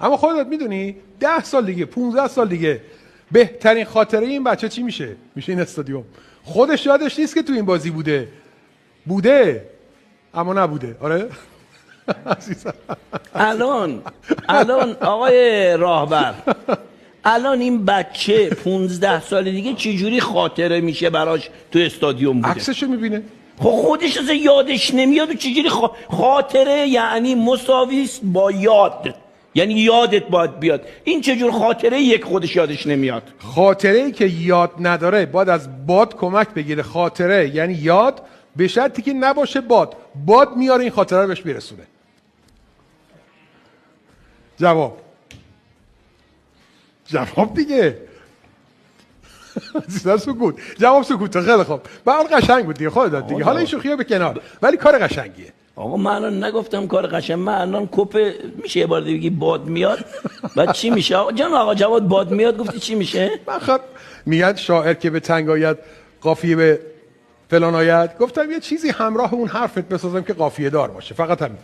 اما خودت میدونی 10 سال دیگه 15 سال دیگه بهترین خاطره این بچه چی میشه؟ میشه این استادیوم. خودش یادش نیست که تو این بازی بوده اما نبوده. آره الان آقای راهبر، الان این بچه 15 سال دیگه چجوری خاطره میشه براش تو استادیوم بوده؟ عکسشو میبینه. خودش اصلا یادش نمیاد. و چجوری خاطره یعنی مساویست با یاد، یعنی یادت باید بیاد. این چجور خاطره یک خودش یادش نمیاد؟ خاطره‌ای که یاد نداره باید از باد کمک بگیره. خاطره یعنی یاد، به شرطی که نباشه باد میاره این خاطره رو بهش برسونه. جواب دیگه سکوت. جواب سکوت. خیلی خوب. به حال قشنگ بود دیگه، خودت دیگه. حالا این شوخی‌ها به کنار، ولی کار قشنگیه. آقا من الان نگفتم کار قشنگ. من الان کپ میشه یه بار دیگه بگی باد میاد بعد چی میشه؟ آقا جواد باد میاد گفتی چی میشه؟ خب میاد شاعر که به تنگ آید قافیه به فلان آید. گفتم یه چیزی همراه اون حرفت بسازم که قافیه دار باشه، فقط همین.